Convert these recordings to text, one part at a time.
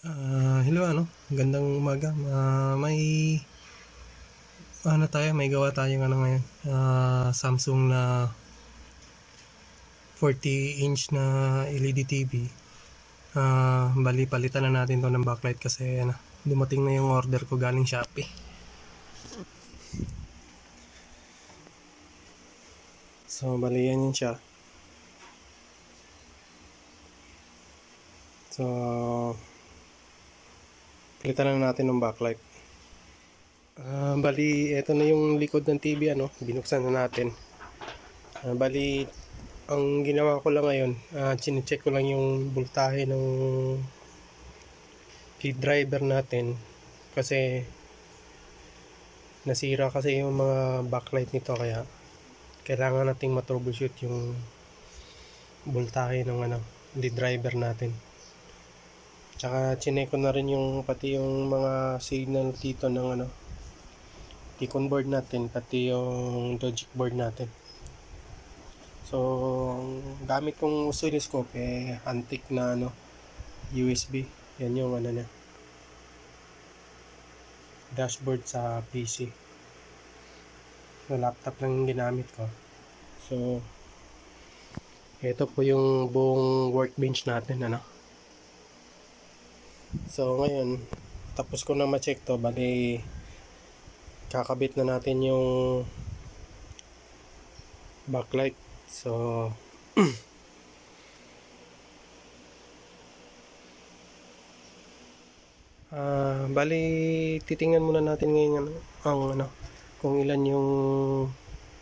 Hello gandang umaga. May may gawa tayong ngayon. Samsung na 40-inch na LED TV. Bali palitan na natin 'to ng backlight kasi dumating na yung order ko galing Shopee. So bali yan yun siya. So palitan na natin ng backlight. Bali ito na yung likod ng TV binuksan na natin. Bali ang ginawa ko lang ngayon, chine-check ko lang yung voltahe ng lead driver natin kasi nasira kasi yung mga backlight nito, kaya kailangan nating ma-troubleshoot yung voltahe ng lead driver natin. Tsaka chinek ko na rin yung pati yung mga signal dito ng T-con board natin, pati yung logic board natin. So gamit kong oscilloscope antique na USB. Yan yung niya, dashboard sa PC. So laptop lang yung ginamit ko. So ito po yung buong workbench natin So ngayon tapos ko na ma-check to, bali kakabit na natin yung backlight. So bali titingnan muna natin ngayon kung ilan yung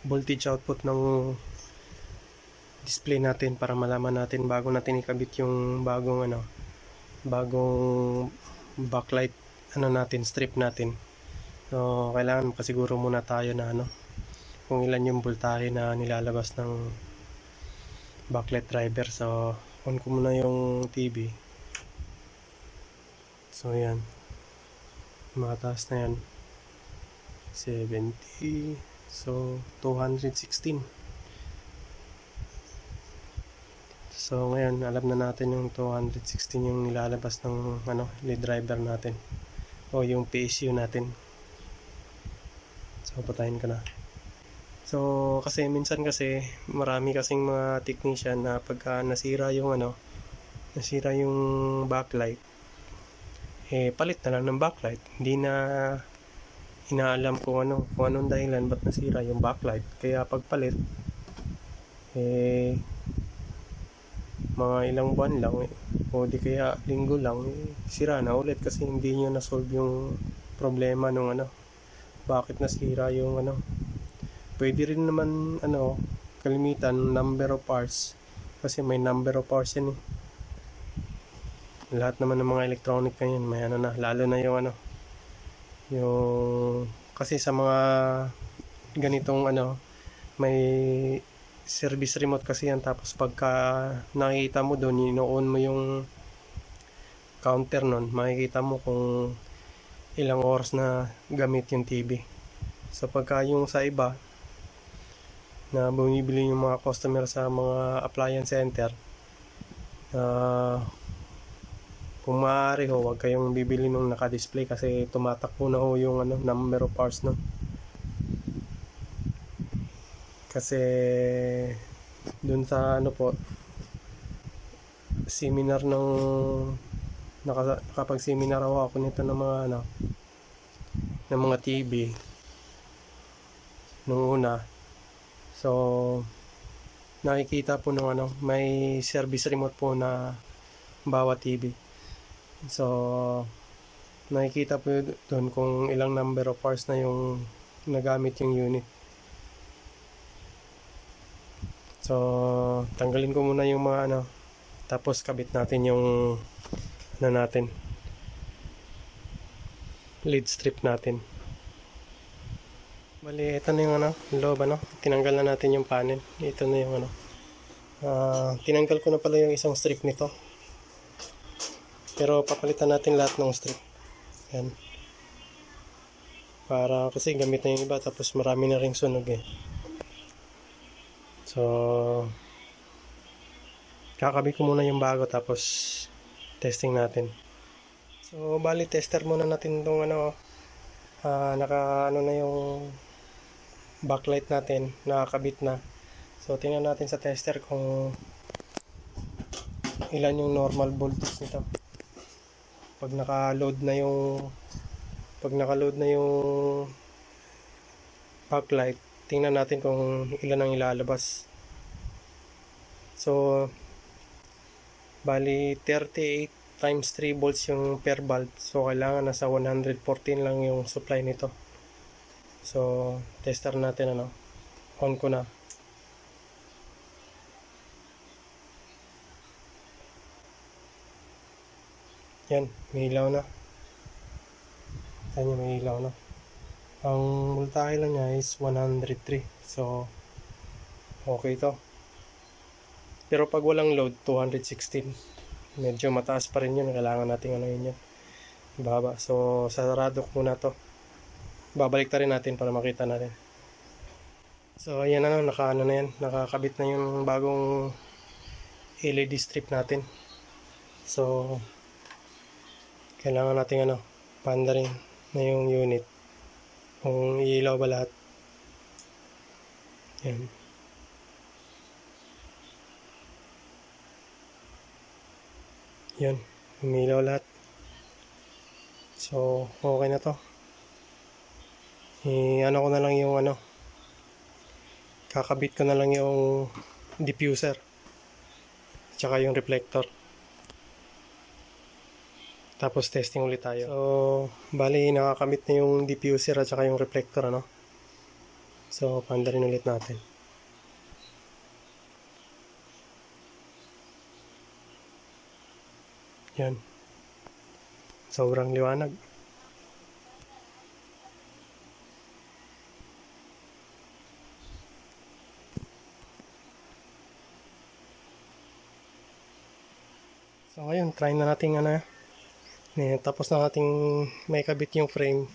voltage output ng display natin para malaman natin bago natin ikabit yung bagong backlight natin, strip natin. So kailangan makasiguro muna tayo na kung ilan yung voltahe na nilalabas ng backlight driver. So on ko muna yung TV. So yan, mataas na yan, 70. So 216. So ngayon alam na natin yung 216 yung nilalabas ng lead driver natin o yung PSU natin. So patayin ko na. So kasi minsan marami kasing mga technician na pagka nasira yung backlight, palit na lang ng backlight. Hindi na inaalam kung anong dahilan ba't nasira yung backlight. Kaya pagpalit mga ilang buwan lang o di kaya linggo lang sira na ulit kasi hindi nyo na-solve yung problema nung bakit nasira yung pwede rin naman kalimitan number of parts, kasi may number of parts yan lahat naman ng mga electronic ngayon may lalo na yung yung kasi sa mga ganitong may service remote kasi yan, tapos pagka nakikita mo doon, ino-on mo yung counter nun, makikita mo kung ilang oras na gamit yung TV. So pagka yung sa iba na bumibili yung mga customer sa mga appliance center, kung maaari huwag kayong bibili nung naka-display kasi tumatakbo na yung number of hours kasi dun sa seminar ng nakapag-seminar ako nito ng mga TV nung una. So nakikita po may service remote po na bawat TV. So nakikita po doon kung ilang number of hours na yung nagamit yung unit. So tanggalin ko muna yung mga tapos kabit natin yung natin lead strip natin. Bali ito na yung loob tinanggal na natin yung panel. Ito na yung tinanggal ko na pala yung isang strip nito, pero papalitan natin lahat ng strip yan para kasi gamit na yung iba tapos marami na ring sunog So kakabit ko muna yung bago tapos testing natin. So bali tester muna natin itong ano, naka ano na yung backlight natin, nakakabit na. So tingnan natin sa tester kung ilan yung normal voltage nito. Pag naka-load na yung backlight, tingnan natin kung ilan ang ilalabas. So bali 38 times 3 volts yung per bulb. So kailangan nasa 114 lang yung supply nito. So tester natin ano. On ko na. Yan, may ilaw na. Yan, may ilaw na. Ang voltahe lang niya is 103. So okay to. Pero pag walang load, 216. Medyo mataas pa rin yun. Kailangan natin ano yun. Baba. So sarado ko muna to. Babalik rin natin para makita natin. So ayan na, naka-ano na yan. Nakakabit na yung bagong LED strip natin. So kailangan natin ano, paandarin na yung unit. Kung iilaw ba lahat. Yan. Yan, umilaw lahat. So okay na to. Ano ko na lang yung ano, kakabit ko na lang yung diffuser tsaka yung reflector, tapos testing ulit tayo. So bali nakakabit na yung diffuser at saka yung reflector ano. So paandarin ulit natin. Yan, sobrang liwanag. So ngayon, try na natin ano, tapos na nating may kabit yung frame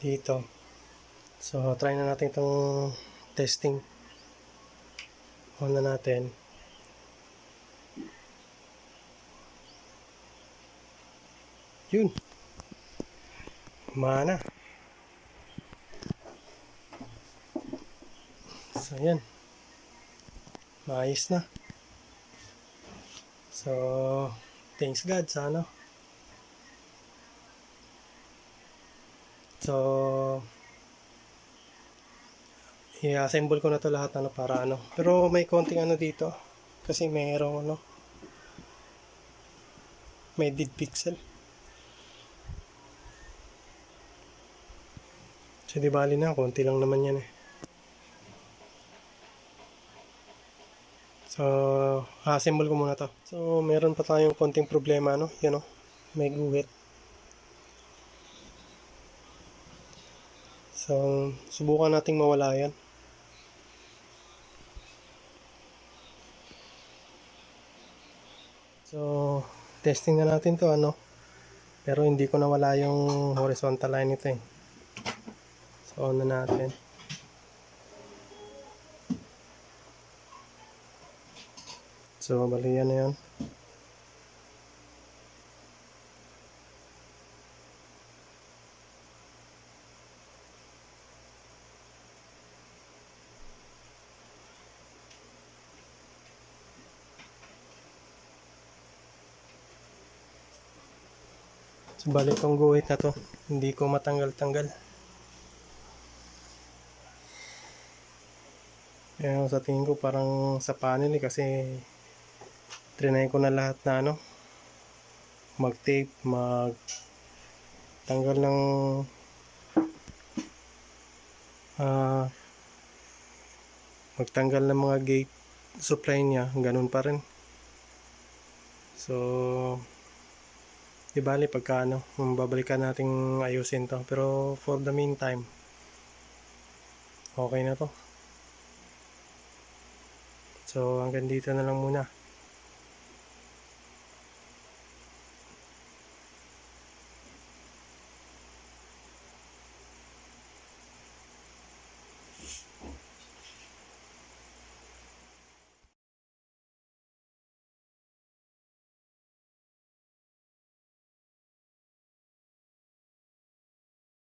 dito. So try na natin itong testing. On na natin. Yun, mana. So yan, maayos na. So thanks God sa ano. So i-assemble ko na to lahat ano para ano. Pero may konting ano dito kasi mayroong ano, may dead pixel. So di bali na, konti lang naman yan eh. So assemble ko muna to. So meron pa tayong konting problema no, yan o, may guhit. So subukan nating mawala yan. So testing na natin to ano, pero hindi ko nawala yung horizontal line nito eh. So on na natin. So bali yan na yan. So bali itong guhit na to, hindi ko matanggal-tanggal. Yan, sa tingin ko parang sa panel eh, kasi trinay ko na lahat na ano, mag-tape, tanggal ng magtanggal ng mga gate supply niya, ganun pa rin. So di bali pagka ano, babalikan nating ayusin to, pero for the meantime okay na to. So hanggang dito na lang muna.